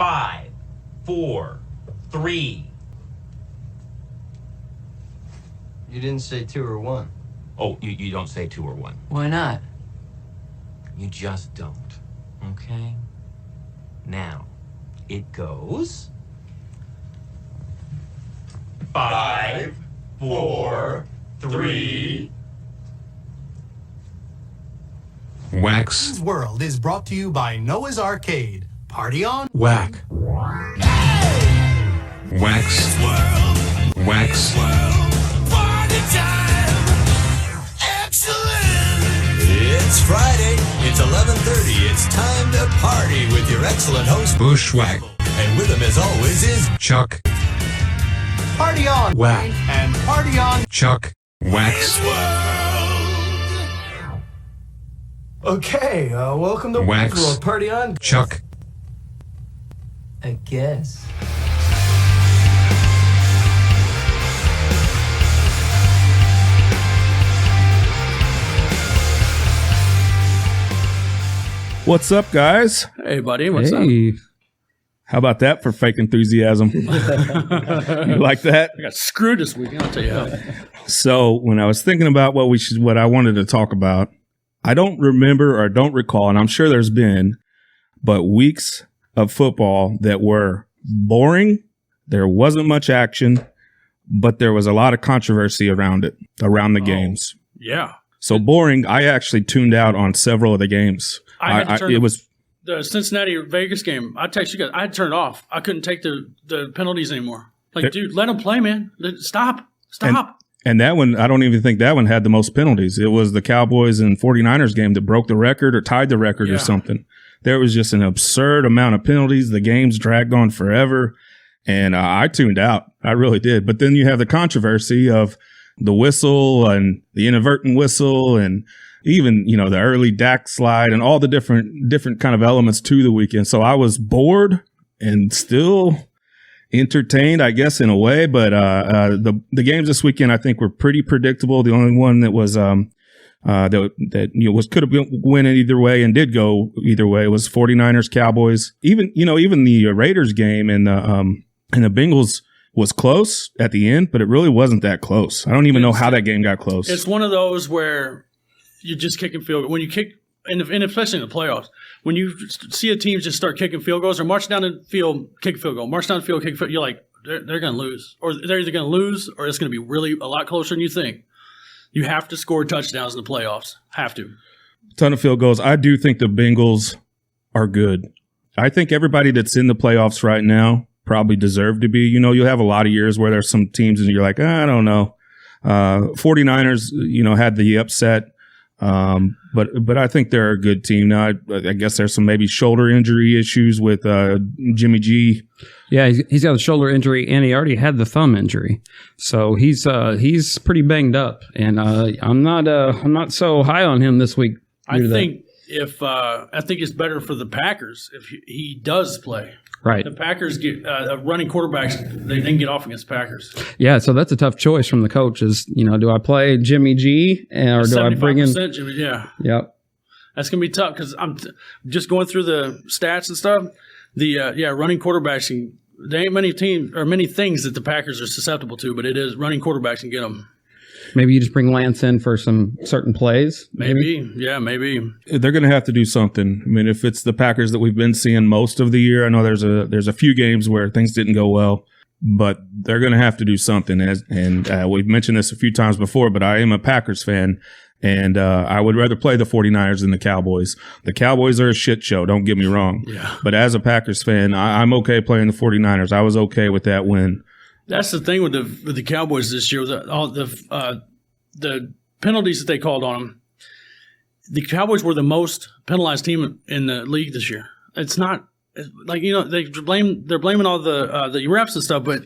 5, 4, 3. You didn't say 2 or 1. Oh, you don't say 2 or 1. Why not? You just don't. Okay? Now, it goes 5, 4, 3. Wack's World is brought to you by Noah's Arcade. Party on. Wack. Wack's Wack's Party time! Excellent! It's Friday. It's 11:30. It's time to party with your excellent host, Bushwhack. And with him, as always, is Chuck Party on. Wack. And party on. Chuck Wack's World. Okay, welcome to Wax. Wack's World. Party on. Chuck. I guess. What's up, guys? Hey, buddy. What's up? How about that for fake enthusiasm? You like that? I got screwed this week. I'll tell you how. So when I was thinking about what I wanted to talk about, I don't remember or don't recall, and I'm sure there's been, but weeks of football that were boring. There wasn't much action, but there was a lot of controversy around the games. Yeah. So boring. I actually tuned out on several of the games. It was the Cincinnati Vegas game. I text you guys. I had turned it off. I couldn't take the penalties anymore. Like, dude, let them play, man. Stop. And that one, I don't even think that one had the most penalties. It was the Cowboys and 49ers game that broke the record or tied the record or something. There was just an absurd amount of penalties. The games dragged on forever. And I tuned out. I really did. But then you have the controversy of the whistle and the inadvertent whistle and even, the early Dak slide and all the different kind of elements to the weekend. So I was bored and still entertained, I guess, in a way. But the games this weekend, I think, were pretty predictable. The only one that was could have went either way and did go either way was 49ers Cowboys. Even the Raiders game and the Bengals was close at the end, but it really wasn't that close. I don't even know how that game got close. It's one of those where you're just kicking field goals. When you kick, and especially in the playoffs, when you see a team just start kicking field goals or march down the field, kick a field goal, march down the field, kick a field, you're like, they're going to lose. Or they're either going to lose or it's going to be really a lot closer than you think. You have to score touchdowns in the playoffs. Have to. Ton of field goals. I do think the Bengals are good. I think everybody that's in the playoffs right now probably deserve to be. You'll have a lot of years where there's some teams and you're like, I don't know. 49ers, had the upset. But I think they're a good team. Now, I guess there's some maybe shoulder injury issues with Jimmy G. Yeah, he's got a shoulder injury, and he already had the thumb injury, so he's pretty banged up. And I'm not so high on him this week. I think it's better for the Packers if he does play. Right. The Packers get running quarterbacks. They didn't get off against Packers. Yeah, so that's a tough choice from the coach. Do I play Jimmy G or do I bring in? Jimmy, yeah. Yep. That's gonna be tough because I'm just going through the stats and stuff. The running quarterbacks. There ain't many teams or many things that the Packers are susceptible to, but it is running quarterbacks can get them. Maybe you just bring Lance in for some certain plays. Maybe. Yeah, maybe. They're going to have to do something. I mean, if it's the Packers that we've been seeing most of the year, I know there's a few games where things didn't go well, but they're going to have to do something. And we've mentioned this a few times before, but I am a Packers fan, and I would rather play the 49ers than the Cowboys. The Cowboys are a shit show, don't get me wrong. Yeah. But as a Packers fan, I'm okay playing the 49ers. I was okay with that win. That's the thing with the Cowboys this year. All the penalties that they called on them. The Cowboys were the most penalized team in the league this year. It's not like they're blaming all the refs and stuff, but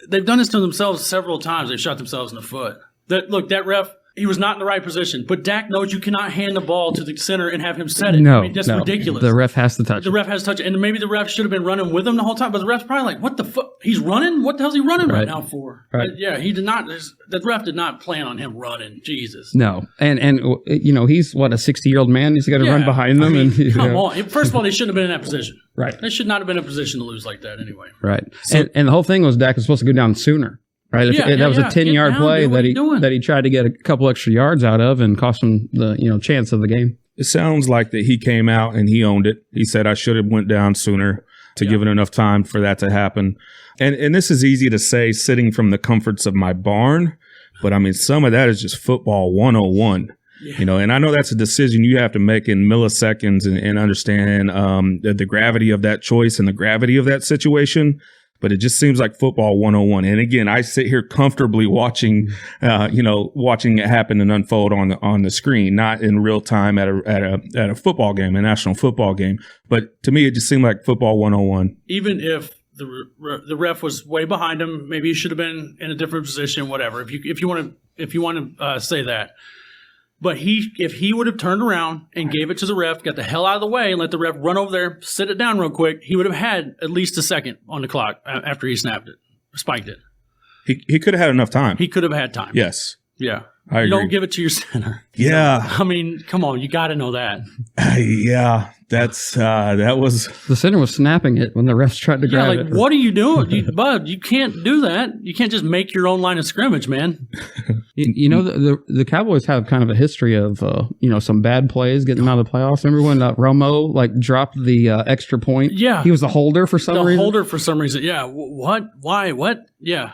they've done this to themselves several times. They've shot themselves in the foot. That ref He was not in the right position. But Dak knows you cannot hand the ball to the center and have him set it. No, I mean, that's no. ridiculous. The ref has to touch The it. ref has to touch it. And maybe the ref should have been running with him the whole time. But the ref's probably like, what the fuck? He's running? What the hell's he running right now for? Right. Yeah, he did not. The ref did not plan on him running. Jesus. No, and he's what, a 60-year-old man. He's got to run behind them. I mean, and come on. First of all, they shouldn't have been in that position. Right. They should not have been in a position to lose like that anyway. Right. And the whole thing was Dak was supposed to go down sooner. Right. That was a 10-yard play that he tried to get a couple extra yards out of and cost him the chance of the game. It sounds like that he came out and he owned it. He said, I should have went down sooner to give it enough time for that to happen. And this is easy to say sitting from the comforts of my barn, but I mean, some of that is just football 101. Yeah. And I know that's a decision you have to make in milliseconds and understand the gravity of that choice and the gravity of that situation. But it just seems like football 101. And again, I sit here comfortably watching it happen and unfold on the screen, not in real time at a football game, a national football game. But to me, it just seemed like football 101. Even if the ref was way behind him, maybe he should have been in a different position, whatever. If you want to say that. But if he would have turned around and gave it to the ref, got the hell out of the way, and let the ref run over there, sit it down real quick, he would have had at least a second on the clock after he spiked it. He could have had enough time. He could have had time. Yes. Yeah. I agree. Don't give it to your center. Yeah. I mean, come on, you got to know that. Yeah, that was the center was snapping it when the refs tried to grab it. What are you doing, Bud? You can't do that. You can't just make your own line of scrimmage, man. The Cowboys have kind of a history of some bad plays getting them out of the playoffs. Remember when Romo dropped the extra point? Yeah, he was a holder for some reason. Holder for some reason. Yeah. What? Why? What? Yeah.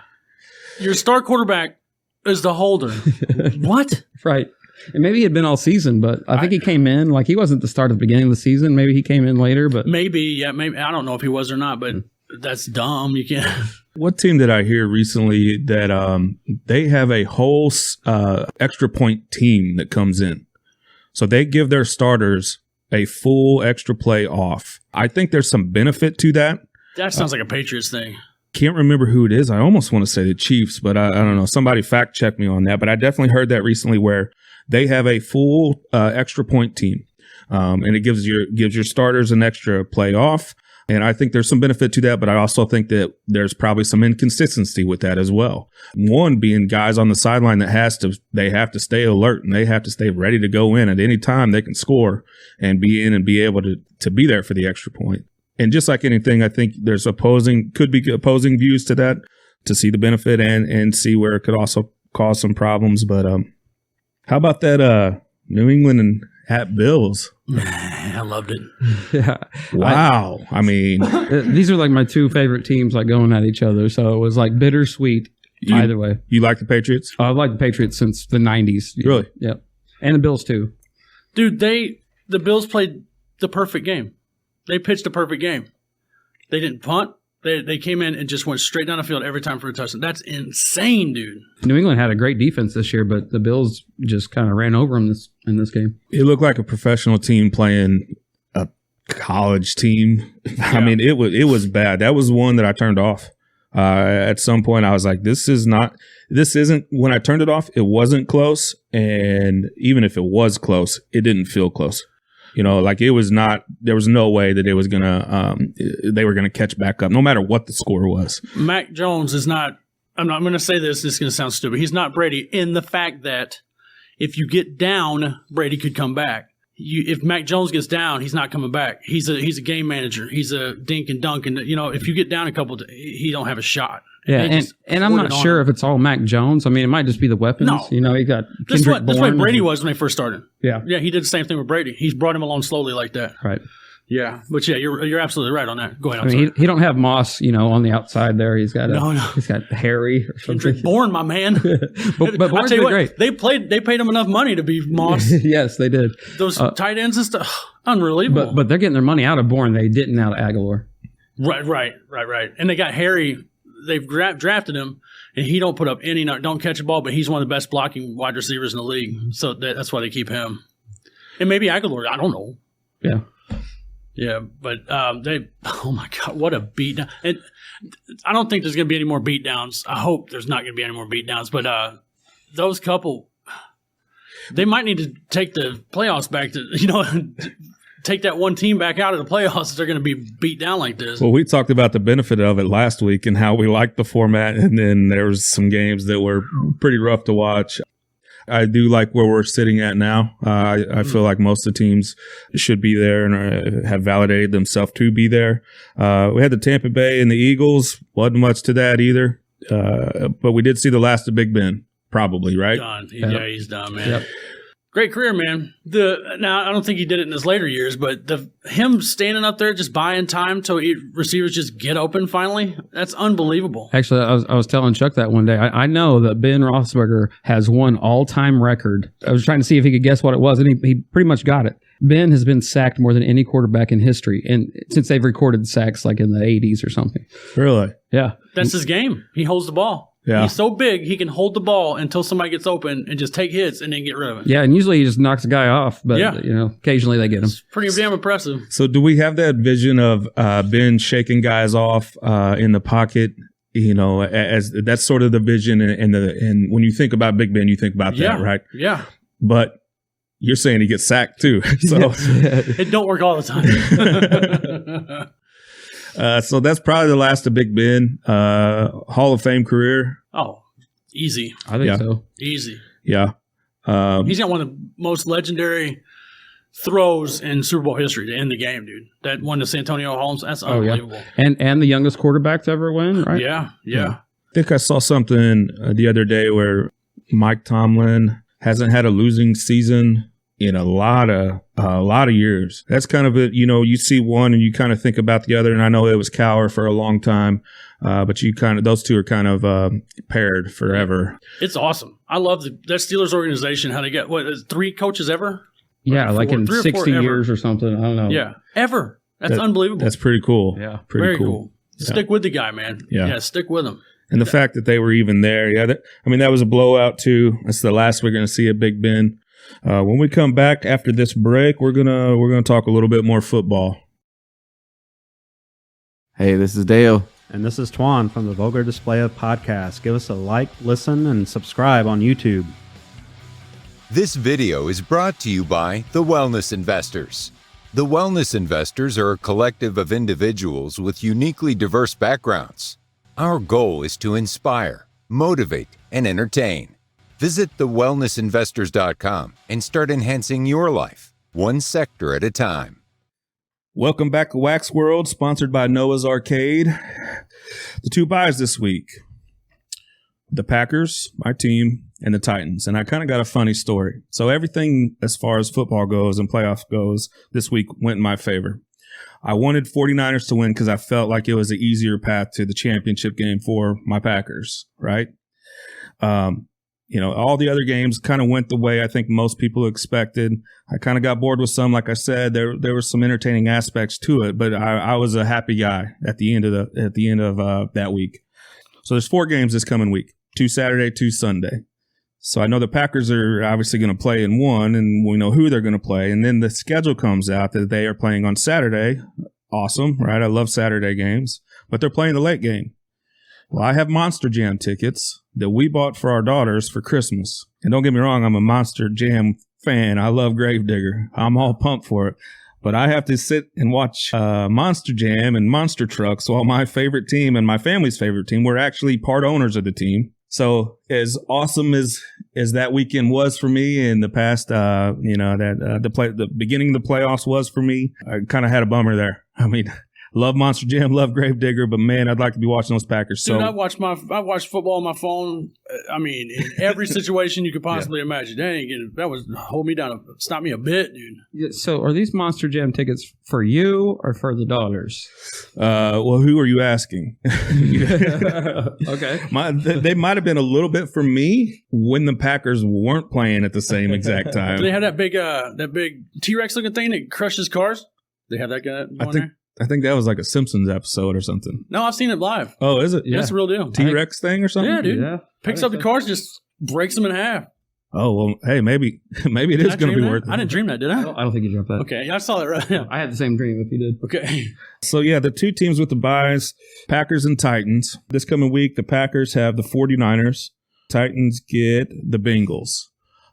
Your star quarterback is the holder. What? Right. And maybe he had been all season, but I think he came in he wasn't the start at the beginning of the season. Maybe he came in later, but maybe I don't know if he was or not, but that's dumb. You can't. What team did I hear recently that they have a whole extra point team that comes in, so they give their starters a full extra play off. I think there's some benefit to that. That sounds like a Patriots thing. Can't remember who it is. I almost want to say the Chiefs, but I don't know. Somebody fact check me on that. But I definitely heard that recently where they have a full extra point team, and it gives your starters an extra play off. And I think there's some benefit to that, but I also think that there's probably some inconsistency with that as well. One being guys on the sideline that they have to stay alert and they have to stay ready to go in at any time they can score and be in and be able to be there for the extra point. And just like anything, I think there's could be opposing views to that, to see the benefit and see where it could also cause some problems. But how about that New England and at Bills? I loved it. Yeah. Wow. I mean, these are like my two favorite teams going at each other. So it was bittersweet either way. You like the Patriots? I've liked the Patriots since the 90s. Really? Yep. And the Bills too. Dude, the Bills played the perfect game. They pitched a perfect game. They didn't punt. They came in and just went straight down the field every time for a touchdown. That's insane, dude. New England had a great defense this year, but the Bills just kind of ran over them in this game. It looked like a professional team playing a college team. Yeah. I mean, it was bad. That was one that I turned off. At some point, I was like, this isn't, when I turned it off, it wasn't close. And even if it was close, it didn't feel close. It was not, there was no way that they were going to catch back up, no matter what the score was. Mac Jones is not, I'm going to say this is going to sound stupid. He's not Brady in the fact that if you get down, Brady could come back. If Mac Jones gets down, he's not coming back. He's a game manager. He's a dink and dunk. And, if you get down a couple, he don't have a shot. Yeah, and I'm not sure if it's all Mac Jones. I mean, it might just be the weapons. No. He got That's what Brady was when they first started. Yeah. Yeah, he did the same thing with Brady. He's brought him along slowly like that. Right. Yeah, but yeah, you're absolutely right on that. Go ahead. I mean, he don't have Moss, on the outside there. He's got he's got Harry or something. Kendrick Bourne, my man. but Bourne's been great. They paid him enough money to be Moss. Yes, they did. Those tight ends and stuff, unbelievable. But they're getting their money out of Bourne. They didn't out of Aguilar. Right. And they got Harry. They've drafted him, and he don't put up don't catch a ball, but he's one of the best blocking wide receivers in the league. So that's why they keep him. And maybe Aguilar, I don't know. Yeah. Yeah, but oh my God, what a beatdown. And I don't think there's going to be any more beatdowns. I hope there's not going to be any more beatdowns, but those couple, They might need to take the playoffs back to, take that one team back out of the playoffs if they're going to be beat down like this. Well, we talked about the benefit of it last week and how we liked the format, and then there was some games that were pretty rough to watch. I do like where we're sitting at now. I feel like most of the teams should be there and have validated themselves to be there. We had the Tampa Bay and the Eagles. Wasn't much to that either. But we did see the last of Big Ben, probably, right? Done. Yeah, he's done, man. Yep. Great career, man. Now I don't think he did it in his later years, but him standing up there just buying time till receivers just get open finally, that's unbelievable. Actually, I was telling Chuck that one day. I know that Ben Roethlisberger has one all-time record. I was trying to see if he could guess what it was, and he pretty much got it. Ben has been sacked more than any quarterback in history, and since they've recorded sacks like in the 80s or something. Really? Yeah. That's his game. He holds the ball. Yeah. He's so big, he can hold the ball until somebody gets open and just take hits and then get rid of it. Yeah, and usually he just knocks a guy off, but occasionally they get him. It's pretty damn impressive. So do we have that vision of Ben shaking guys off in the pocket? As that's sort of the vision, and when you think about Big Ben, you think about that, right? Yeah. But you're saying he gets sacked too, so it don't work all the time. So that's probably the last of Big Ben. Hall of Fame career. Oh, easy. I think so. Easy. Yeah. He's got one of the most legendary throws in Super Bowl history to end the game, dude. That one to Santonio Holmes, that's unbelievable. Yeah. And the youngest quarterback to ever win, right? Yeah. I think I saw something the other day where Mike Tomlin hasn't had a losing season in a lot of years. That's kind of it. You see one and you kind of think about the other. And I know it was Cowher for a long time, but those two are kind of paired forever. It's awesome. I love that Steelers organization. How they get 3 coaches ever? Yeah, like in 60 years or something. I don't know. Yeah, ever. That's unbelievable. That's pretty cool. Yeah, very cool. Stick with the guy, man. Yeah, stick with him. And the fact that they were even there, that was a blowout too. That's the last we're going to see at Big Ben. When we come back after this break, we're gonna talk a little bit more football. Hey, this is Dale. And this is Twan from the Vulgar Display of Podcast. Give us a like, listen, and subscribe on YouTube. This video is brought to you by the Wellness Investors. The Wellness Investors are a collective of individuals with uniquely diverse backgrounds. Our goal is to inspire, motivate, and entertain. Visit thewellnessinvestors.com and start enhancing your life, one sector at a time. Welcome back to Wack's World, sponsored by Noah's Arcade. The 2 buys this week: the Packers, my team, and the Titans. And I kind of got a funny story. So everything as far as football goes and playoff goes this week went in my favor. I wanted 49ers to win because I felt like it was an easier path to the championship game for my Packers, right? All the other games kind of went the way I think most people expected. I kind of got bored with some. Like I said, there were some entertaining aspects to it, but I was a happy guy at the end of that week. So there's 4 games this coming week: 2 Saturday, 2 Sunday. So I know the Packers are obviously going to play in one, and we know who they're going to play. And then the schedule comes out that they are playing on Saturday. Awesome, right? I love Saturday games, but they're playing the late game. Well, I have Monster Jam tickets that we bought for our daughters for Christmas. And don't get me wrong, I'm a Monster Jam fan. I love Gravedigger. I'm all pumped for it. But I have to sit and watch Monster Jam and Monster Trucks while my favorite team and my family's favorite team, we're actually part owners of the team. So as awesome as that weekend was for me in the past, the beginning of the playoffs was for me, I kind of had a bummer there. Love Monster Jam, love Gravedigger, but man, I'd like to be watching those Packers. Dude, I watch football on my phone. In every situation you could possibly imagine. That was hold me down, stop me a bit, dude. Yeah, so, are these Monster Jam tickets for you or for the daughters? Well, who are you asking? Okay, they might have been a little bit for me when the Packers weren't playing at the same exact time. Do they have that big T-Rex looking thing that crushes cars? They have that guy going there. I think that was like a Simpsons episode or something. No, I've seen it live. Oh, is it? Yeah, it's a real deal. T-Rex thing or something? Yeah, dude. Yeah. Picks up the cars, just breaks them in half. Oh, well, hey, maybe it is going to be worth it. I didn't dream that, did I? I don't think you dreamt that. Okay, I saw that right now. I had the same dream if you did. Okay. So, yeah, the 2 teams with the buys, Packers and Titans. This coming week, the Packers have the 49ers. Titans get the Bengals.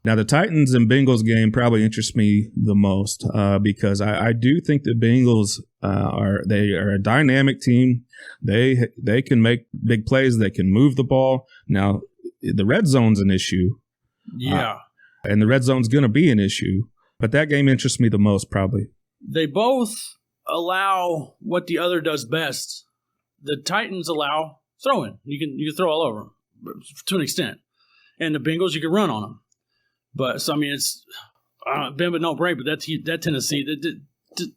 Now, the Titans and Bengals game probably interests me the most because I do think the Bengals are a dynamic team. They can make big plays. They can move the ball. Now, the red zone's an issue. Yeah. And the red zone's going to be an issue. But that game interests me the most, probably. They both allow what the other does best. The Titans allow throwing. You can throw all over them to an extent. And the Bengals, you can run on them. But, so, I mean, it's bend but don't break, but that Tennessee,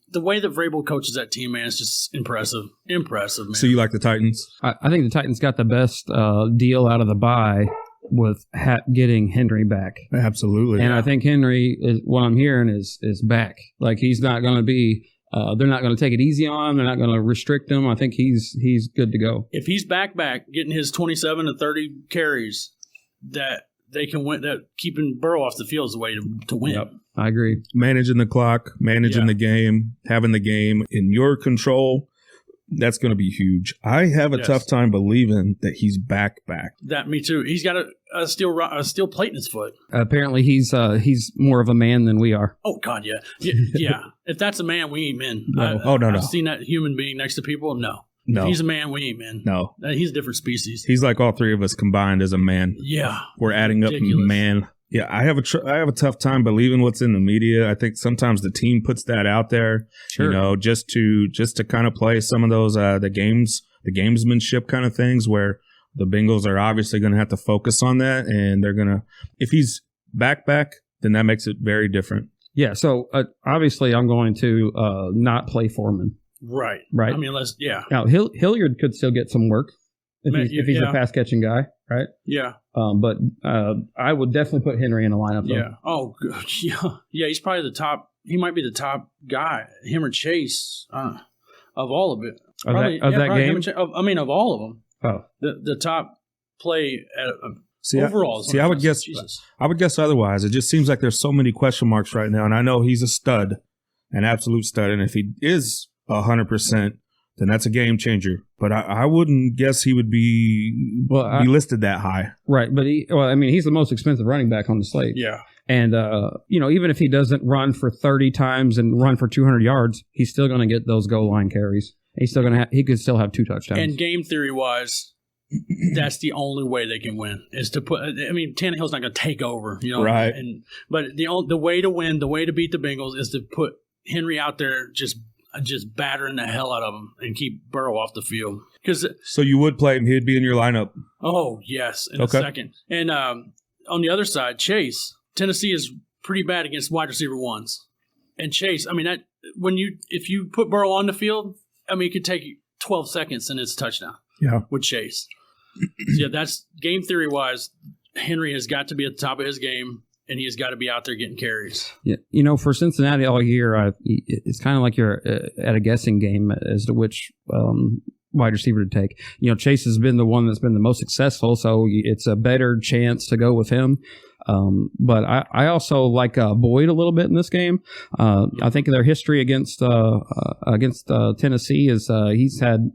the way that Vrabel coaches that team, man, is just impressive. Impressive, man. So you like the Titans? I think the Titans got the best deal out of the bye with getting Henry back. Absolutely. And I think Henry, what I'm hearing, is back. Like, he's not going to be they're not going to take it easy on him. They're not going to restrict him. I think he's good to go. If he's back, getting his 27 to 30 carries, that they can win, that keeping Burrow off the field is the way to win. Yep, I agree. Managing the clock, managing the game, having the game in your control, that's going to be huge. I have a tough time believing that he's back. That me too. He's got a steel plate in his foot. Apparently, he's more of a man than we are. Oh God, yeah. Yeah. If that's a man, we ain't men. No. No. I've seen that human being next to people. No. No. If he's a man, we ain't men. No. He's a different species. He's like all three of us combined as a man. Yeah. We're adding Ridiculous. up man. Yeah, I have a tough time believing what's in the media. I think sometimes the team puts that out there, just to kind of play some of those the gamesmanship kind of things where the Bengals are obviously going to have to focus on that, and they're gonna, if he's back, then that makes it very different. Yeah. So obviously, I'm going to not play Foreman. Right. Right. I mean, Now Hilliard could still get some work if he's a pass catching guy, right? Yeah. But I would definitely put Henry in the lineup. Though. Yeah. Oh, yeah. Yeah. He's probably the top. He might be the top guy, him or Chase, of all of it. Of that game. Of all of them. Oh, the top play overall. I would guess. Jesus. I would guess otherwise. It just seems like there's so many question marks right now, and I know he's a stud, an absolute stud, and if he is 100%, then that's a game changer. But I wouldn't guess he would be listed that high. Right, but he's the most expensive running back on the slate. Yeah. And, even if he doesn't run for 30 times and run for 200 yards, he's still going to get those goal line carries. He could still have 2 touchdowns. And game theory wise, that's the only way they can win is to put. I mean, Tannehill's not going to take over, Right. But the way to win, the way to beat the Bengals is to put Henry out there just battering the hell out of him and keep Burrow off the field. So you would play him? He'd be in your lineup? Oh yes, in a second. And on the other side, Chase. Tennessee is pretty bad against wide receiver ones, and Chase. I mean, if you put Burrow on the field, I mean, it could take you 12 seconds and it's a touchdown. Yeah, with Chase. So that's game theory wise. Henry has got to be at the top of his game, and he has got to be out there getting carries. Yeah, for Cincinnati all year, it's kind of like you're at a guessing game as to which wide receiver to take. Chase has been the one that's been the most successful, so it's a better chance to go with him. But I also like Boyd a little bit in this game. I think their history against Tennessee is he's had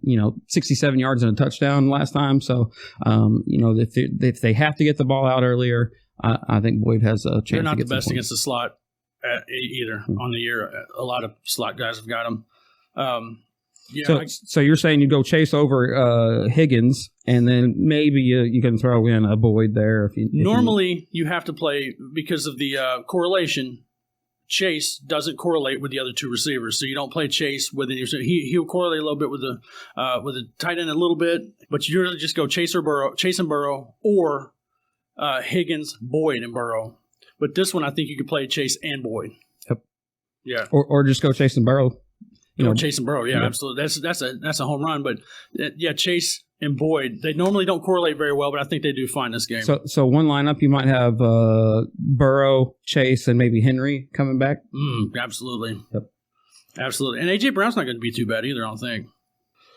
67 yards and a touchdown last time. So if they have to get the ball out earlier, I think Boyd has a chance. They're not to get the best some against the slot either on the year. A lot of slot guys have got them. So you're saying you go Chase over Higgins, and then maybe you can throw in a Boyd there. Normally, you have to play because of the correlation. Chase doesn't correlate with the other two receivers, so you don't play Chase with any. He'll correlate a little bit with the tight end a little bit, but you usually just go Chase and Burrow, or Higgins, Boyd, and Burrow. But this one, I think you could play Chase and Boyd. Yep. Yeah. Or just go Chase and Burrow. Chase and Burrow, absolutely. That's a home run. But Chase and Boyd, they normally don't correlate very well, but I think they do fine this game. So one lineup, you might have Burrow, Chase, and maybe Henry coming back. Absolutely. Yep. Absolutely. And A.J. Brown's not going to be too bad either, I don't think.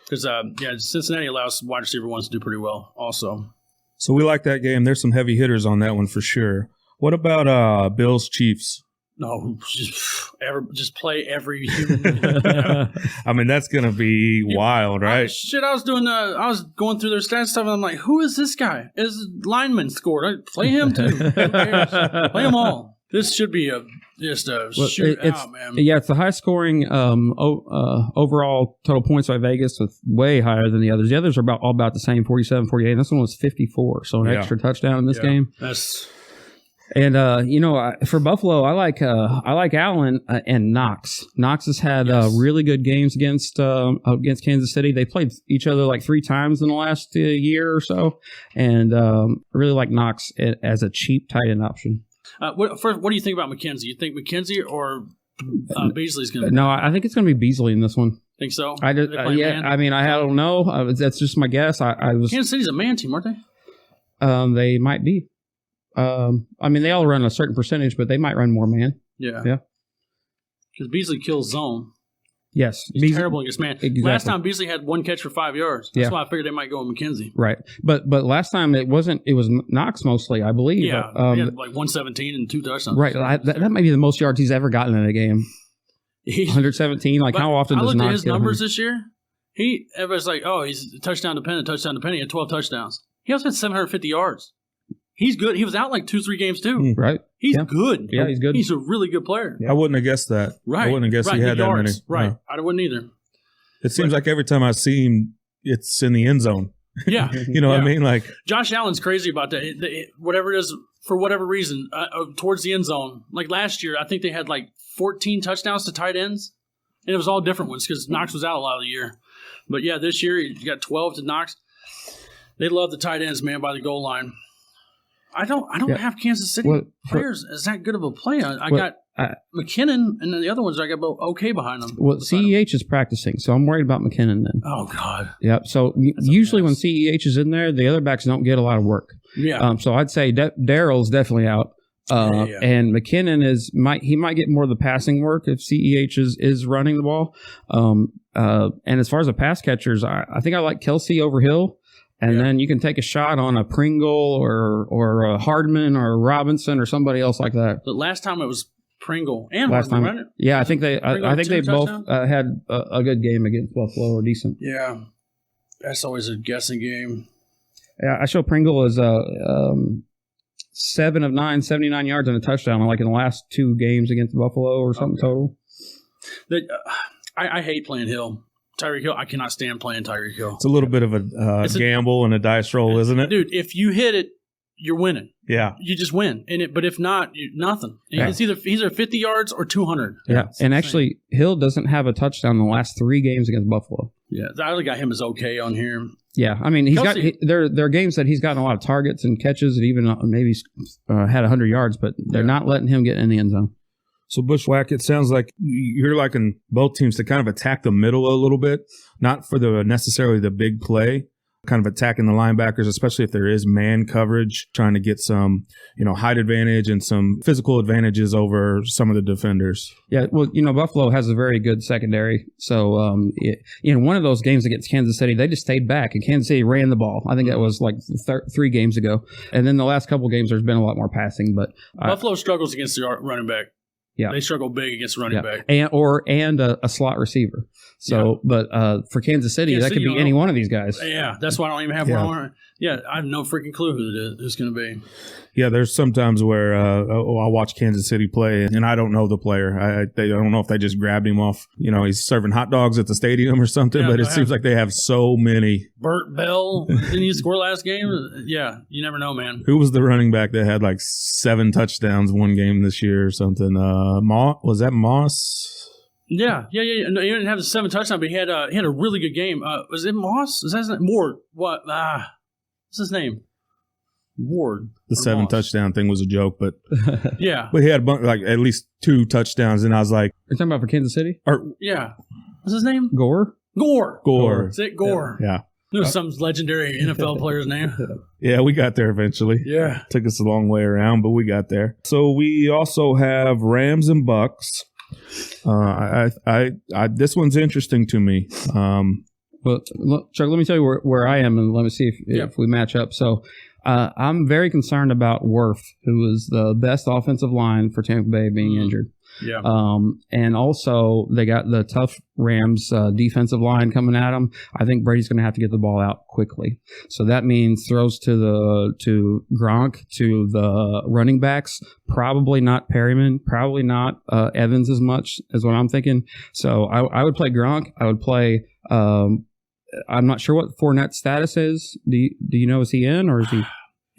Because Cincinnati allows wide receiver ones to do pretty well also. So we like that game. There's some heavy hitters on that one for sure. What about Bills Chiefs? No, just play every human. I mean, that's gonna be wild, right? I was going through their stats stuff, and I'm like, who is this guy? His lineman scored. Play him too. Who cares? Play them all. This should be just a shootout, man. Yeah, it's the high scoring overall total points by Vegas, with way higher than the others. The others are all about the same, 47, 48. And this one was 54, so an extra touchdown in this game. And for Buffalo, I like Allen and Knox. Knox has had really good games against Kansas City. They played each other like 3 times in the last year or so, and really like Knox as a cheap tight end option. What do you think about McKenzie? You think McKenzie or Beasley's going to? No, I think it's going to be Beasley in this one. Think so? I don't know. That's just my guess. Kansas City's a man team, aren't they? They might be. They all run a certain percentage, but they might run more man. Yeah. Yeah. Because Beasley kills zone. Yes. He's terrible against man. Exactly. Last time Beasley had 1 catch for 5 yards. That's why I figured they might go with McKenzie. Right. But last time it was Knox mostly, I believe. Yeah. He had like 117 and 2 touchdowns. Right. That might be the most yards he's ever gotten in a game. 117. Like, how often does Knox I looked at his get numbers this year. Everybody's like, oh, he's touchdown dependent. He had 12 touchdowns. He also had 750 yards. He's good. He was out like 2-3 games too. Right. He's good. Yeah, he's good. He's a really good player. I wouldn't have guessed that. Right. I wouldn't have guessed he had that many. Right. No. I wouldn't either. It seems like every time I see him, it's in the end zone. Yeah. You know what I mean? Like, Josh Allen's crazy about that. Whatever it is, for whatever reason, towards the end zone. Like last year, I think they had like 14 touchdowns to tight ends. And it was all different ones because Knox was out a lot of the year. But yeah, this year you got 12 to Knox. They love the tight ends, man, by the goal line. I don't have Kansas City players as that good of a play. I got McKinnon, and then the other ones I got okay behind them. Well, CEH is practicing, so I'm worried about McKinnon then. Oh, God. Yeah, so usually when CEH is in there, the other backs don't get a lot of work. Yeah. So I'd say Darrell's definitely out. And McKinnon he might get more of the passing work if CEH is running the ball. And as far as the pass catchers, I think I like Kelsey over Hill. And then you can take a shot on a Pringle or a Hardman or a Robinson or somebody else like that. The last time it was Pringle and last Hardman, time, right? Yeah, I think they both had a good game against Buffalo or decent. Yeah, that's always a guessing game. Yeah, I show Pringle as 7 of 9, 79 yards and a touchdown, like in the last 2 games against Buffalo or something total. I hate playing Hill. Tyreek Hill, I cannot stand playing Tyreek Hill. It's a little bit of a gamble and a dice roll, isn't it? Dude, if you hit it, you're winning. Yeah. You just win. But if not, nothing. It's either 50 yards or 200. Yeah. And actually, Hill doesn't have a touchdown in the last 3 games against Buffalo. Yeah. I only got him as okay on here. Yeah. I mean, there are games that he's gotten a lot of targets and catches and even maybe had 100 yards, but they're not letting him get in the end zone. So, Bushwhack, it sounds like you're liking both teams to kind of attack the middle a little bit, not for necessarily the big play, kind of attacking the linebackers, especially if there is man coverage, trying to get some, height advantage and some physical advantages over some of the defenders. Yeah, well, Buffalo has a very good secondary. So, one of those games against Kansas City, they just stayed back, and Kansas City ran the ball. I think that was like 3 games ago. And then the last couple of games, there's been a lot more passing. But Buffalo struggles against the running back. Yeah. They struggle big against running back. And a slot receiver. So, but for Kansas City, that could be any one of these guys. Yeah, that's why I don't even have one. Yeah, I have no freaking clue who it's going to be. Yeah, there's sometimes where I'll watch Kansas City play, and I don't know the player. I don't know if they just grabbed him off. He's serving hot dogs at the stadium or something, but it seems like they have so many. Burt Bell, didn't he score last game? Yeah, you never know, man. Who was the running back that had like 7 touchdowns one game this year or something? Was that Moss? Yeah. No, he didn't have the 7 touchdowns, but he had a really good game. Was it Moss? Is that his name? Ward? What? What's his name? Ward. The 7 touchdown thing was a joke, but yeah. But he had like at least 2 touchdowns, and I was like, "You're talking about for Kansas City?" Yeah. What's his name? Gore. That's it, Gore. Yeah. It was some legendary NFL player's name. Yeah, we got there eventually. Yeah. Took us a long way around, but we got there. So we also have Rams and Bucks. This one's interesting to me. Well, Chuck, let me tell you where I am, and let me see if we match up. So I'm very concerned about Worth, who is the best offensive line for Tampa Bay, being injured. Yeah. And also they got the tough Rams defensive line coming at them. I think Brady's going to have to get the ball out quickly. So that means throws to Gronk, to the running backs, probably not Perryman, probably not Evans as much as what I'm thinking. So I would play Gronk. I would play I'm not sure what Fournette's status is. Do you know, is he in or is he?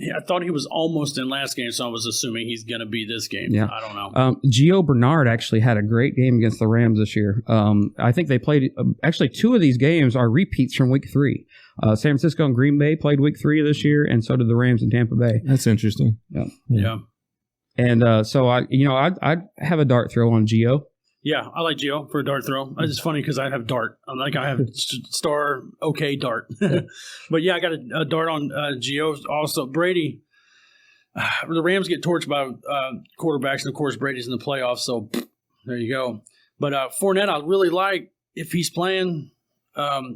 Yeah, I thought he was almost in last game, so I was assuming he's going to be this game. Yeah. I don't know. Gio Bernard actually had a great game against the Rams this year. I think they played actually 2 of these games are repeats from Week 3. San Francisco and Green Bay played Week 3 of this year, and so did the Rams and Tampa Bay. That's interesting. Yeah. And so I'd have a dart throw on Gio. Yeah, I like Gio for a dart throw. It's just funny because I have dart. I have star okay dart. But yeah, I got a dart on Gio. Also, Brady. The Rams get torched by quarterbacks, and of course Brady's in the playoffs. So there you go. But Fournette, I really like if he's playing. What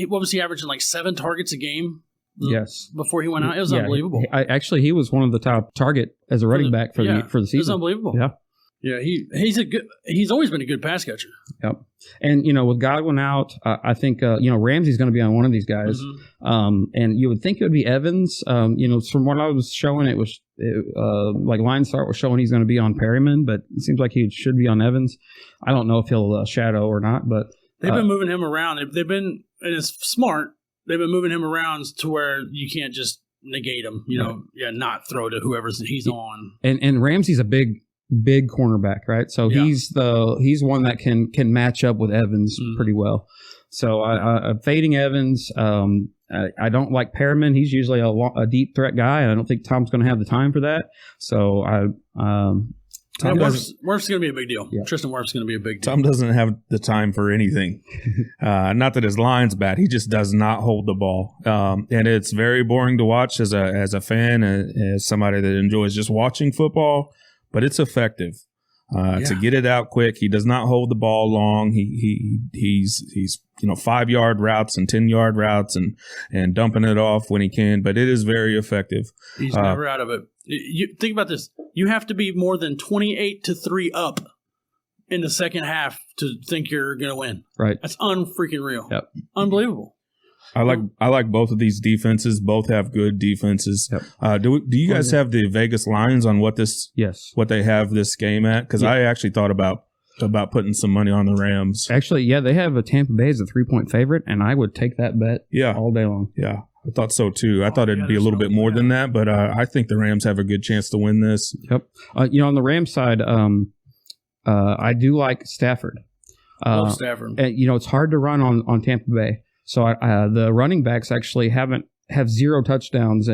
was he averaging, like 7 targets a game? Yes. Before he went out, it was unbelievable. He was one of the top target as a running back for the season. It was unbelievable. Yeah. Yeah, he's always been a good pass catcher. Yep. And, with Godwin out, I think, Ramsey's going to be on one of these guys. Mm-hmm. And you would think it would be Evans. From what I was showing, it was like Line Start was showing he's going to be on Perryman, but it seems like he should be on Evans. I don't know if he'll shadow or not, but they've been moving him around. They've been, and it's smart. They've been moving him around to where you can't just negate him, not throw to whoever he's on. And Ramsey's a big cornerback, right? So he's one that can match up with Evans pretty well. So I'm fading Evans. I don't like Perriman. He's usually a deep threat guy, and I don't think Tom's going to have the time for that. So Wirf's going to be a big deal. Yeah. Tristan Wirf's going to be a big deal. Tom doesn't have the time for anything. Not that his line's bad. He just does not hold the ball. And it's very boring to watch as a fan, as somebody that enjoys just watching football. But it's effective to get it out quick. He does not hold the ball long. He's 5-yard routes and 10-yard routes and dumping it off when he can. But it is very effective. He's never out of it. You think about this. You have to be more than 28-3 up in the second half to think you're going to win. Right. That's unfreaking real. Yep. Unbelievable. I like both of these defenses. Both have good defenses. Yep. Do you guys have the Vegas lines on what they have this game at? Because I actually thought about putting some money on the Rams. Actually, they have a Tampa Bay as a 3-point favorite, and I would take that bet all day long. Yeah, I thought so too. I thought it'd be a little bit more than that, but I think the Rams have a good chance to win this. Yep. On the Rams side, I do like Stafford. Love Stafford. And, it's hard to run on Tampa Bay. So the running backs actually have 0 touchdowns,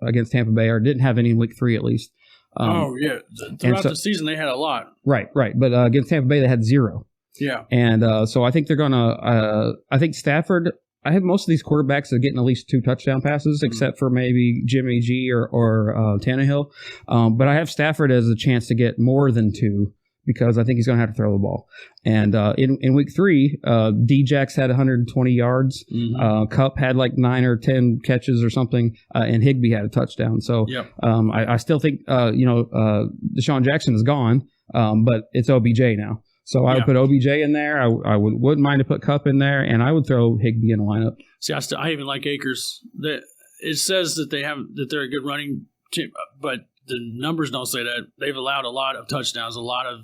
against Tampa Bay, or didn't have any in Week 3 at least. Throughout the season they had a lot. Right. But against Tampa Bay they had 0. Yeah. And so I think they're gonna. I think Stafford. I have most of these quarterbacks that are getting at least 2 touchdown passes, except for maybe Jimmy G or Tannehill. But I have Stafford as a chance to get more than 2. Because I think he's going to have to throw the ball. And in Week 3, D-Jax had 120 yards. Mm-hmm. Kupp had like 9 or 10 catches or something. And Higbee had a touchdown. So I still think, Deshaun Jackson is gone, but it's OBJ now. So I would put OBJ in there. I wouldn't mind to put Kupp in there, and I would throw Higbee in the lineup. See, I even like Akers. It says that they're a good running team, but the numbers don't say that. They've allowed a lot of touchdowns, a lot of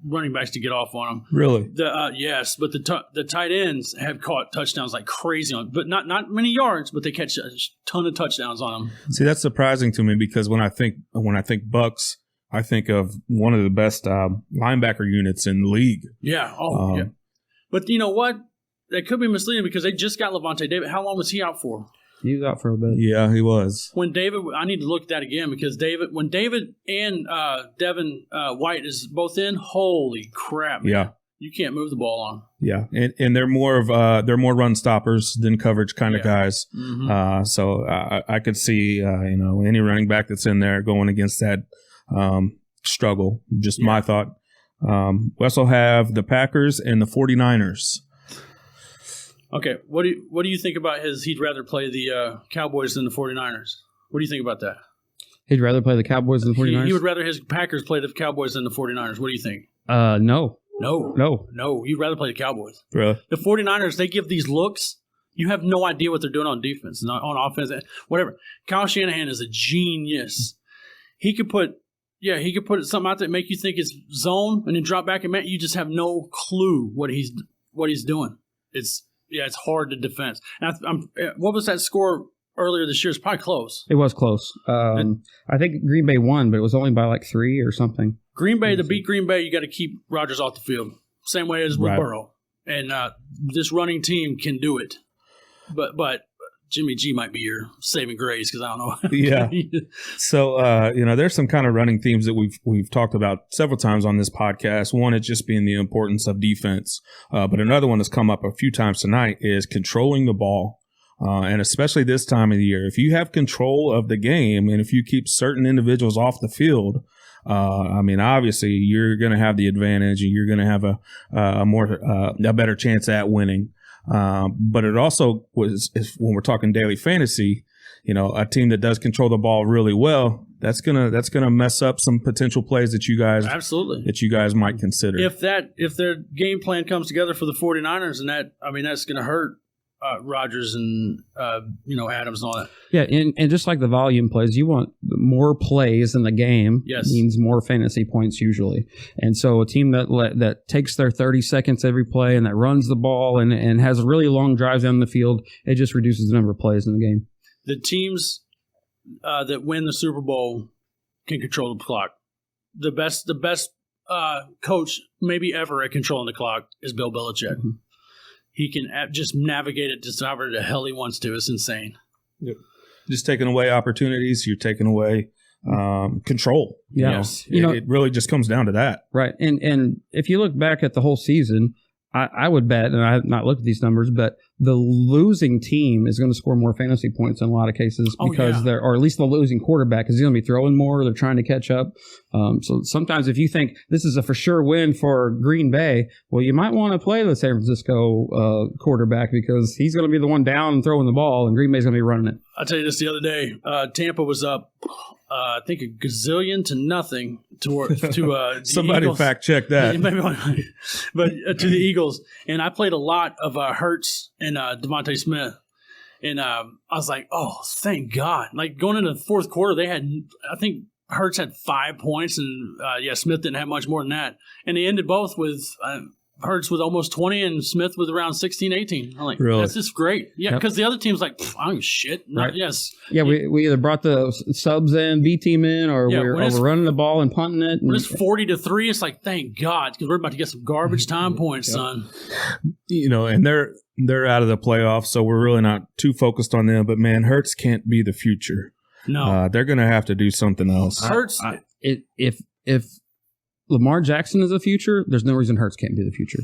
running backs to get off on them. Really? Yes, but the tight ends have caught touchdowns like crazy on, but not many yards, but they catch a ton of touchdowns on them. See, that's surprising to me because when I think Bucks, I think of one of the best linebacker units in the league. Yeah. Yeah. But you know what? That could be misleading because they just got Levante David. How long was he out for? He was out for a bit. Yeah, he was. I need to look at that again because when David and Devin White is both in, holy crap, man. Yeah. You can't move the ball on. Yeah, and they're more run stoppers than coverage kind of guys. Mm-hmm. So I could see any running back that's in there going against that struggle. Just my thought. We also have the Packers and the 49ers. Okay, what do you think about his? He'd rather play the Cowboys than the 49ers. What do you think about that? He'd rather play the Cowboys than the 49ers? He would rather his Packers play the Cowboys than the 49ers. What do you think? No. No. You'd rather play the Cowboys. Really? The 49ers, they give these looks. You have no idea what they're doing on defense, and on offense, whatever. Kyle Shanahan is a genius. He could put something out there that make you think it's zone, and then drop back and you just have no clue what he's doing. It's hard to defend. And what was that score earlier this year? It's probably close. It was close. I think Green Bay won, but it was only by like 3 or something. Green Bay, to beat Green Bay, you got to keep Rodgers off the field. Same way as with Burrow. And this running team can do it. But Jimmy G might be your saving grace because I don't know. Yeah. So, there's some kind of running themes that we've talked about several times on this podcast. One is just being the importance of defense. But another one that's come up a few times tonight is controlling the ball. And especially this time of the year, if you have control of the game and if you keep certain individuals off the field, obviously you're going to have the advantage and you're going to have a better chance at winning. But it also is when we're talking daily fantasy, a team that does control the ball really well, that's gonna mess up some potential plays that you guys might consider. If their game plan comes together for the 49ers, and that's gonna hurt Rodgers and Adams and all that. Yeah, and just like the volume plays, you want more plays in the game. Yes. Means more fantasy points usually. And so a team that takes their 30 seconds every play and that runs the ball and has really long drives down the field, it just reduces the number of plays in the game. The teams that win the Super Bowl can control the clock. The best coach maybe ever at controlling the clock is Bill Belichick. Mm-hmm. He can just navigate it to however the hell he wants to. It's insane. Yep. Just taking away opportunities, you're taking away control. Yeah. Yes. It really just comes down to that. Right. And if you look back at the whole season, I would bet, and I have not looked at these numbers, but the losing team is going to score more fantasy points in a lot of cases because or at least the losing quarterback, because he's going to be throwing more. They're trying to catch up. So sometimes if you think this is a for sure win for Green Bay, well, you might want to play the San Francisco quarterback because he's going to be the one down and throwing the ball, and Green Bay's going to be running it. I'll tell you this the other day. Tampa was up, I think, a gazillion to nothing to somebody Eagles. Fact check that. But to the Eagles. And I played a lot of Hurts and Devontae Smith. And I was like, oh, thank God. Like going into the fourth quarter, I think Hurts had 5 points and Smith didn't have much more than that. And they ended both with Hurts with almost 20 and Smith with around 16, 18. I'm like, really? That's just great. Yeah, because the other team's like, I don't give a shit. Right. Yes. Yeah, we either brought the subs in, B team in, or we're running the ball and punting it. When it's 40-3, it's like, thank God, because we're about to get some garbage time points, son. And they're out of the playoffs, so we're really not too focused on them. But man, Hurts can't be the future. No, they're going to have to do something else. Hurts. If Lamar Jackson is the future, there's no reason Hurts can't be the future.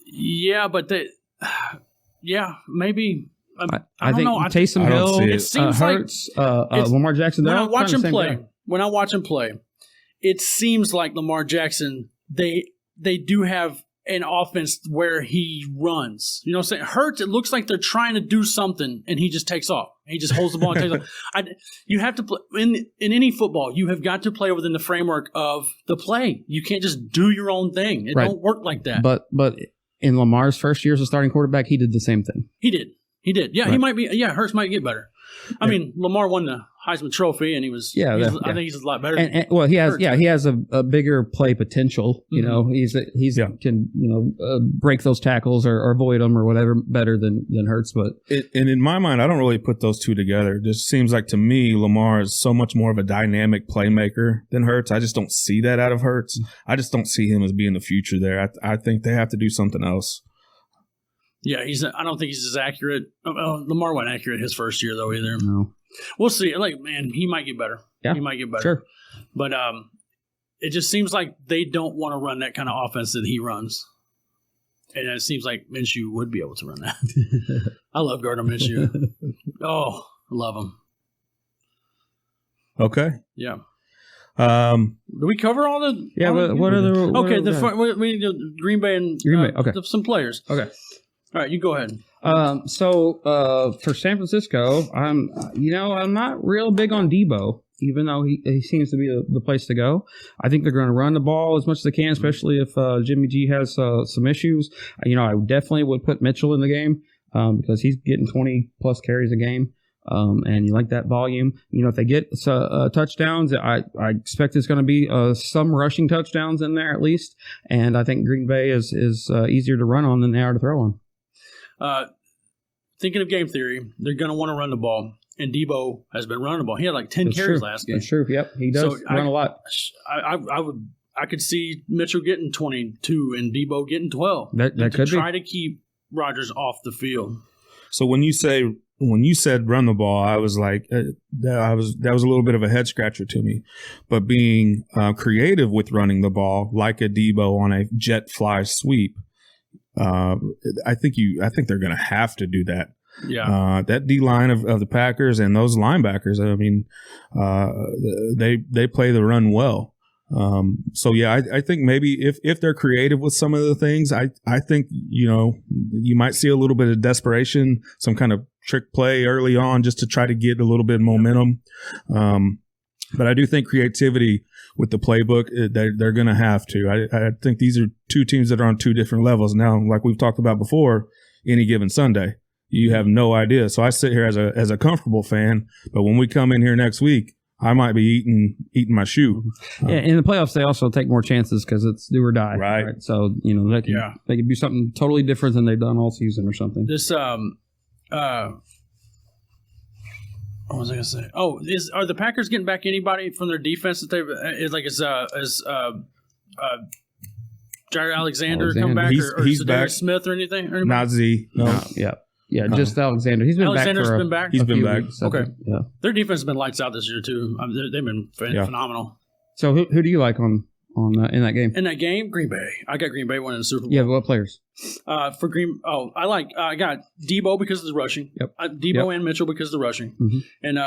Yeah, but maybe. I don't think know. Taysom Hill, it seems Hurts, Lamar Jackson. When I watch him play, it seems like Lamar Jackson. They do have an offense where he runs. You know what I'm saying? Hurts, it looks like they're trying to do something, and he just takes off. He just holds the ball and takes off. You have to play in any football. You have got to play within the framework of the play. You can't just do your own thing. It don't work like that. But in Lamar's first year as a starting quarterback, he did the same thing. He did. Yeah, He might be. Yeah, Hurts might get better. I mean, Lamar won the Heisman Trophy, and he was. I think he's a lot better. Well, he has. He has a bigger play potential. You know, he's can break those tackles or avoid them or whatever better than Hurts. But and in my mind, I don't really put those two together. It just seems like to me, Lamar is so much more of a dynamic playmaker than Hurts. I just don't see that out of Hurts. I just don't see him as being the future there. I think they have to do something else. Yeah, I don't think he's as accurate. Lamar wasn't accurate his first year though either. No, we'll see. Like, man, he might get better. Yeah, he might get better. Sure, but it just seems like they don't want to run that kind of offense that he runs, and it seems like Minshew would be able to run that. I love Gardner Minshew. Oh, I love him. Okay. Yeah. Do we cover all the? Yeah. What are the? Okay. We need Green Bay and Green Bay. Okay. Some players. Okay. All right, you go ahead. So for San Francisco, I'm not real big on Debo, even though he seems to be the place to go. I think they're going to run the ball as much as they can, especially if Jimmy G has some issues. I definitely would put Mitchell in the game because he's getting 20 plus carries a game. And you like that volume. If they get touchdowns, I expect it's going to be some rushing touchdowns in there at least. And I think Green Bay is easier to run on than they are to throw on. Thinking of game theory, they're going to want to run the ball. And Debo has been running the ball. He had like 10 carries last game. That's true. Yep, he does run a lot. I could see Mitchell getting 22 and Debo getting 12. That could try to keep Rodgers off the field. So when you said run the ball, I was like, that was a little bit of a head scratcher to me. But being creative with running the ball, like a Debo on a jet fly sweep, I think they're going to have to do that. Yeah. That D line of the Packers and those linebackers, I mean, they play the run well. So yeah, I think maybe if they're creative with some of the things, I think, you might see a little bit of desperation, some kind of trick play early on just to try to get a little bit of momentum. But I do think creativity with the playbook, they're going to have to. I think these are two teams that are on two different levels. Now, like we've talked about before, any given Sunday, you have no idea. So I sit here as a comfortable fan, but when we come in here next week, I might be eating my shoe. Yeah, in the playoffs, they also take more chances because it's do or die. Right. So, they can do something totally different than they've done all season or something. This, what was I going to say? Oh, are the Packers getting back anybody from their defense that is Jair Alexander come back or he's Zadarius back. Smith or anything? Not Z. No. Yeah, just Alexander. He's been Alexander's back. been back? He's been back. Weeks, okay. Yeah. Their defense has been lights out this year, too. They've been phenomenal. So who do you like on in that game? In that game, Green Bay. I got Green Bay winning the Super Bowl. Yeah, but what players? For Green, I got Debo because of the rushing. Yep. Debo and Mitchell because of the rushing. Mm-hmm. And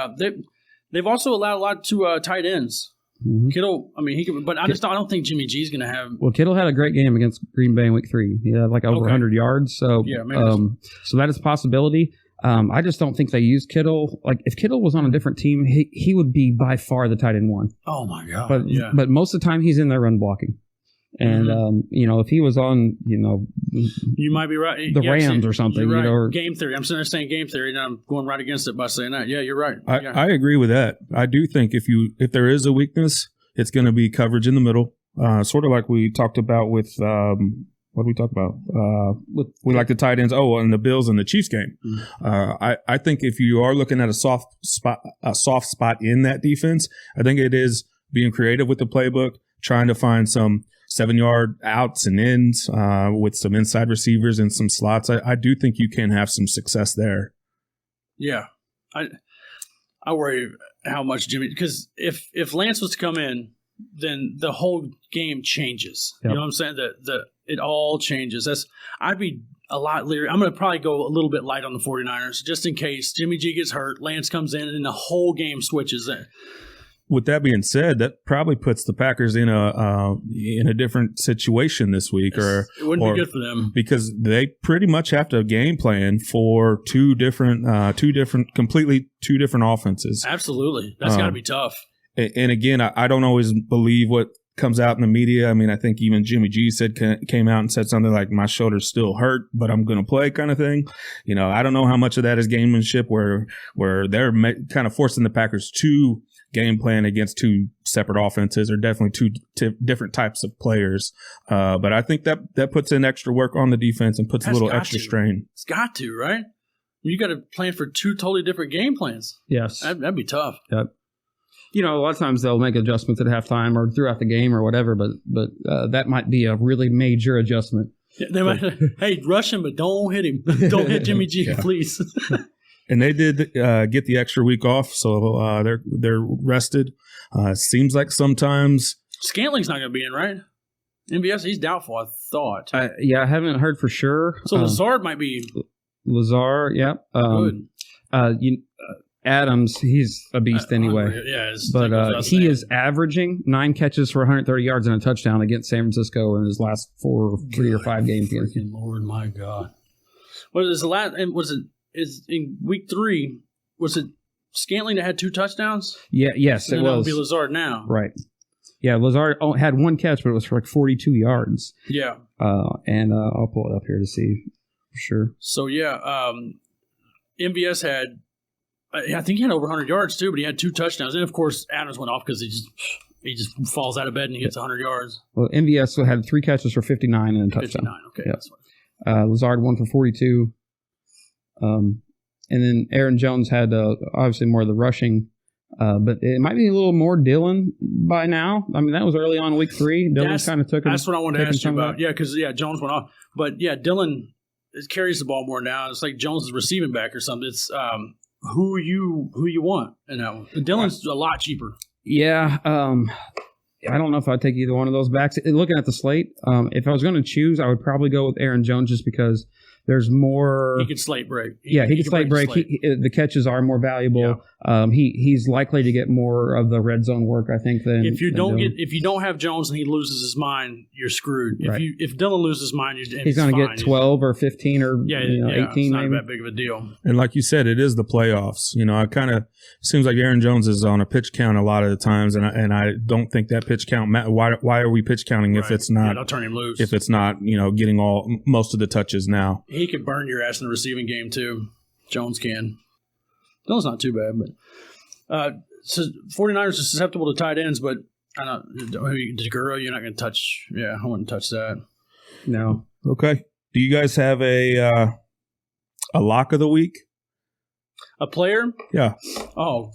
they've also allowed a lot to tight ends. Mm-hmm. Kittle, I mean, he could, but I don't think Jimmy G's going to have. Well, Kittle had a great game against Green Bay in Week 3. He had like over 100 yards. So yeah, so that is a possibility. I just don't think they use Kittle. Like if Kittle was on a different team, he would be by far the tight end one. Oh my God! But most of the time he's in there run blocking. And if he was on, you might be right. The Rams or something, right. or game theory. I'm sitting there saying game theory, and I'm going right against it by saying that. Yeah, you're right. I agree with that. I do think if there is a weakness, it's going to be coverage in the middle, sort of like we talked about with what did we talk about? We like the tight ends. Oh, and the Bills and the Chiefs game. I think if you are looking at a soft spot in that defense, I think it is being creative with the playbook, trying to find some 7-yard outs and ins with some inside receivers and some slots. I do think you can have some success there. Yeah, I worry how much Jimmy, because if Lance was to come in, then the whole game changes. Yep. You know what I'm saying? It all changes. I'd be a lot leery. I'm going to probably go a little bit light on the 49ers just in case Jimmy G gets hurt, Lance comes in, and the whole game switches in. With that being said, that probably puts the Packers in a different situation this week, it wouldn't be good for them because they pretty much have to game plan for two different offenses. Absolutely, that's got to be tough. And again, I don't always believe what comes out in the media. I mean, I think even Jimmy G came out and said something like, "My shoulder's still hurt, but I'm going to play," kind of thing. I don't know how much of that is gamemanship, where they're kind of forcing the Packers to game plan against two separate offenses, or definitely two different types of players. But I think that puts in extra work on the defense and puts a little extra strain. It's got to, right? You got to plan for two totally different game plans. Yes. That'd be tough. Yep. A lot of times they'll make adjustments at halftime or throughout the game or whatever, but that might be a really major adjustment. Yeah, they might, hey, rush him, but don't hit him. Don't hit Jimmy G, please. And they did get the extra week off, so they're rested. Seems like sometimes Scantling's not going to be in, right? MVS, he's doubtful, I thought. I haven't heard for sure. So Lazard might be. Lazard, yeah. Good. Adams, he's a beast anyway. Yeah, but he is averaging 9 catches for 130 yards and a touchdown against San Francisco in his last 3 or 5 games. Lord, my God. Was in week 3? Was it Scantling that had 2 touchdowns? Yeah, yes, it was. That would be Lazard now, right? Yeah, Lazard had 1 catch, but it was for like 42 yards. Yeah, and I'll pull it up here to see for sure. So yeah, MVS had, I think he had over 100 yards too, but he had 2 touchdowns, and of course Adams went off because he just falls out of bed and he hits 100 yards. Well, MVS had 3 catches for 59 and a touchdown. 59, okay. Yep. That's fine. Lazard 1 for 42. And then Aaron Jones had obviously more of the rushing, but it might be a little more Dillon by now. I mean, that was early on week 3. Dillon kind of took him. That's what I wanted to ask you about. Yeah, because Jones went off, but yeah, Dillon carries the ball more now. It's like Jones is receiving back or something. It's who you want, and Dillon's a lot cheaper. Yeah, I don't know if I'd take either one of those backs. Looking at the slate, if I was going to choose, I would probably go with Aaron Jones just because there's more. He could slate break. He can slate break. The catches are more valuable. Yeah. He's likely to get more of the red zone work, I think. Than if you don't have Jones and he loses his mind, you're screwed. Right. If Dillon loses his mind, he's going to get 12 or 15 or 18. It's not maybe. that big of a deal. And like you said, it is the playoffs. I kind of seems like Aaron Jones is on a pitch count a lot of the times, and I don't think that pitch count. Why are we pitch counting if it's not? They'll turn him loose. If it's not, getting most of the touches now. He could burn your ass in the receiving game too. Jones can. Dillon's not too bad, but so 49ers are susceptible to tight ends, but I don't know. Degura, you're not going to touch. Yeah, I wouldn't touch that. No. Okay. Do you guys have a lock of the week? A player? Yeah. Oh,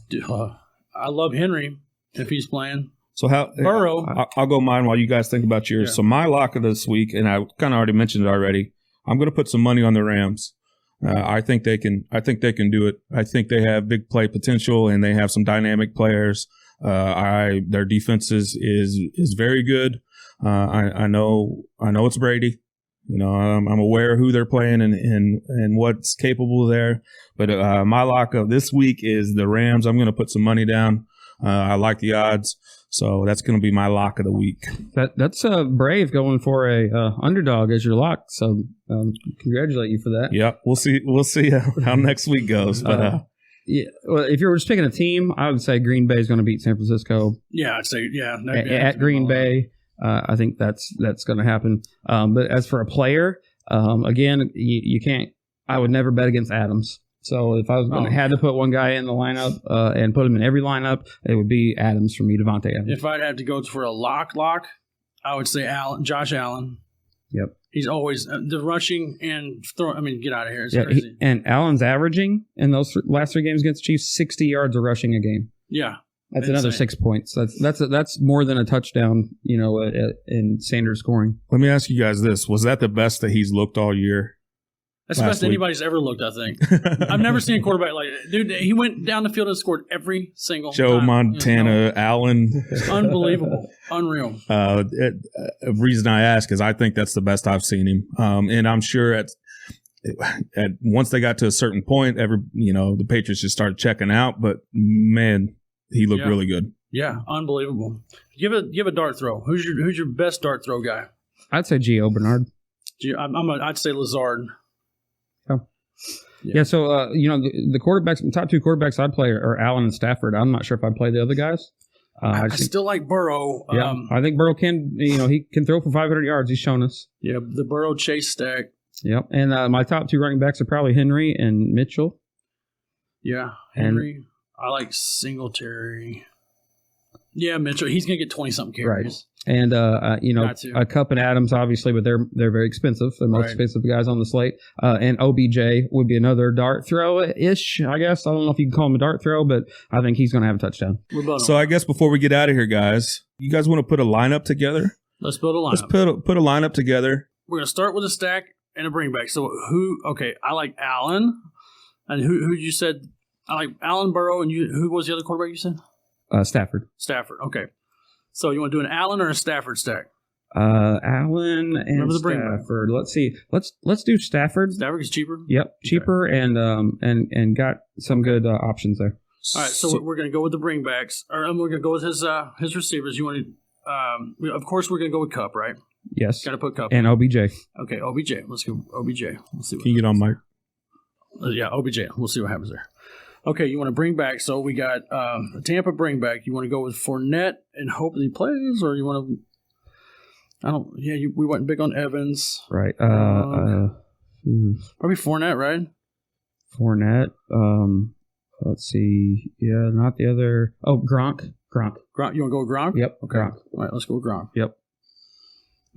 I love Henry if he's playing. So Burrow. I'll go mine while you guys think about yours. Yeah. So my lock of this week, and I kind of already mentioned it already. I'm going to put some money on the Rams. I think they can do it. I think they have big play potential, and they have some dynamic players. Their defense is very good. I know it's Brady. I'm aware of who they're playing and what's capable there. But my lock of this week is the Rams. I'm going to put some money down. I like the odds. So that's going to be my lock of the week. That's brave going for a underdog as your lock. So congratulate you for that. Yep, we'll see how next week goes. But yeah, well, if you were just picking a team, I would say Green Bay is going to beat San Francisco. Yeah, I'd say at Green Bay. I think that's going to happen. But as for a player, again, you can't. I would never bet against Adams. So if I was going to have to put one guy in the lineup and put him in every lineup, it would be Adams for me, Devontae Adams. If I'd have to go for a lock, I would say Josh Allen. Yep. He's always the rushing and throwing. I mean, get out of here. It's crazy. And Allen's averaging in those last 3 games against the Chiefs 60 yards of rushing a game. Yeah. That's another 6 points. That's more than a touchdown, in Sanders scoring. Let me ask you guys this. Was that the best that he's looked all year? That's the best anybody's ever looked, I think. I've never seen a quarterback like that. Dude, he went down the field and scored every single Joe time. Montana, Allen. It's unbelievable. Unreal. The reason I ask is I think that's the best I've seen him. And I'm sure at once they got to a certain point, the Patriots just started checking out. But, man, he looked really good. Yeah, unbelievable. Give a dart throw. Who's your best dart throw guy? I'd say Gio Bernard. I'd say Lazard. Yeah, so the quarterbacks, the top 2 quarterbacks I'd play are Allen and Stafford. I'm not sure if I'd play the other guys. I still like Burrow. Yeah, I think Burrow can. He can throw for 500 yards. He's shown us. Yeah, the Burrow Chase stack. Yep, and my top 2 running backs are probably Henry and Mitchell. Yeah, Henry. I like Singletary. Yeah, Mitchell. He's gonna get 20-something carries. Right. And a Cup and Adams, obviously, but they're very expensive. They're the most expensive guys on the slate. And OBJ would be another dart throw-ish, I guess. I don't know if you can call him a dart throw, but I think he's going to have a touchdown. So I guess before we get out of here, guys, you guys want to put a lineup together? Let's build a lineup. Let's put a lineup together. We're going to start with a stack and a bring back. So I like Allen. And who you said? I like Allen, Burrow, and who was the other quarterback you said? Stafford. Okay. So you want to do an Allen or a Stafford stack? Allen and Stafford. Let's see. Let's do Stafford. Stafford is cheaper. Yep, cheaper and got some good options there. All right, so we're going to go with the bringbacks, or we're going to go with his receivers. You want to? Of course, we're going to go with Cup, right? Yes. Got to put Cup. And OBJ. Okay, OBJ. Let's go OBJ. Let's see. Can you get on mic? Yeah, OBJ. We'll see what happens there. Okay, you want to bring back. So we got Tampa bring back. You want to go with Fournette and hope that he plays, or you want to? I don't. Yeah, we went big on Evans. Right. Probably Fournette, right? Fournette. Let's see. Yeah, not the other. Oh, Gronk. Gronk. You want to go with Gronk? Yep. Okay. Gronk. All right, let's go with Gronk. Yep.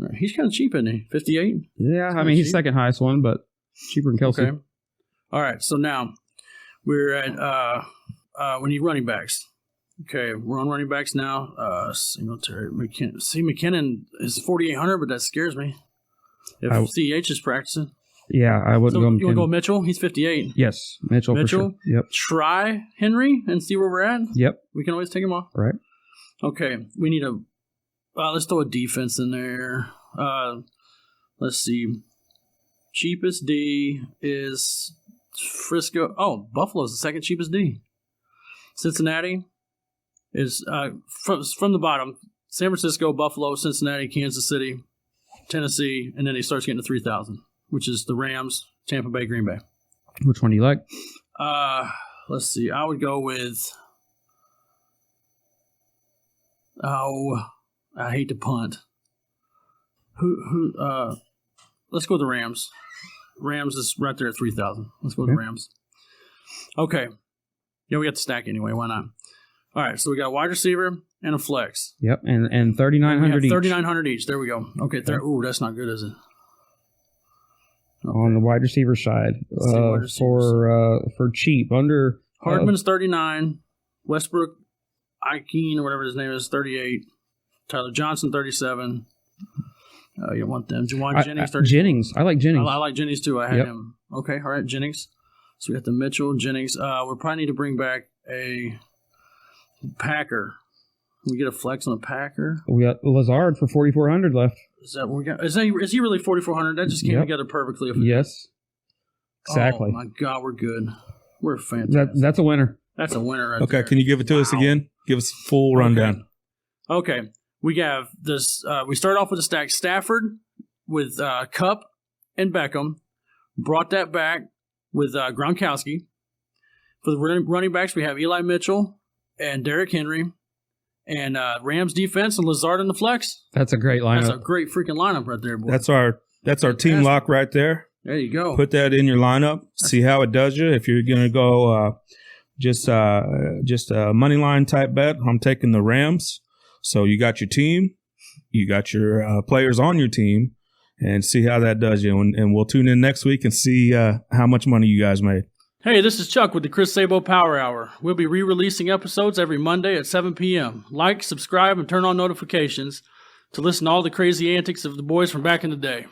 All right. He's kind of cheap, isn't he? 58? Yeah, I mean, he's cheap. second highest one, but cheaper than Kelsey. Okay. All right, so now we're at we need running backs. Okay, we're on running backs now. Singletary. McKinnon is 4,800, but that scares me. If CEH is practicing. Yeah, I wouldn't go. You want to go Mitchell? He's 58. Yes, Mitchell for sure. Yep. Try Henry and see where we're at. Yep. We can always take him off. Right. Okay, we need a. Let's throw a defense in there. Let's see. Cheapest D is Frisco. Oh, Buffalo's the second cheapest D. Cincinnati is from the bottom. San Francisco, Buffalo, Cincinnati, Kansas City, Tennessee, and then he starts getting to 3,000, which is the Rams, Tampa Bay, Green Bay. Which one do you like? Let's see. I would go with. Oh, I hate to punt. Let's go with the Rams. Rams is right there at 3,000. Let's go with the Rams. Okay. Yeah, we got the stack anyway. Why not? All right, so we got a wide receiver and a flex. Yep, and 3,900 each. 3,900 each. There we go. Okay, ooh, that's not good, is it? Okay. On the wide receiver side, for cheap, under Hardman's 39, Westbrook, Ikeen or whatever his name is, 38, Tyler Johnson 37. You don't want them. Juwan Jennings 34. Jennings, I like Jennings. I like Jennings too. I had him. Okay, all right, Jennings. So we got the Mitchell, Jennings. We probably need to bring back a Packer. Can we get a flex on a Packer? We got Lazard for 4,400 left. Is that what we got? Is he really 4,400? That just came together perfectly. Yes. Exactly. Oh my God, we're good. We're fantastic. That's a winner. That's a winner right Okay, there. can you give it to us again? Give us a full rundown. Okay. We have this. We start off with a stack Stafford with Kupp and Beckham. Brought that back with Gronkowski. For the running backs, we have Eli Mitchell and Derrick Henry. And Rams defense and Lazard in the flex. That's a great lineup. That's a great freaking lineup right there, boy. That's our team lock right there. There you go. Put that in your lineup. See how it does you. If you're gonna go just a money line type bet, I'm taking the Rams. So you got your team, you got your players on your team, and see how that does you. And we'll tune in next week and see how much money you guys made. Hey, this is Chuck with the Chris Sabo Power Hour. We'll be re-releasing episodes every Monday at 7 p.m. Like, subscribe, and turn on notifications to listen to all the crazy antics of the boys from back in the day.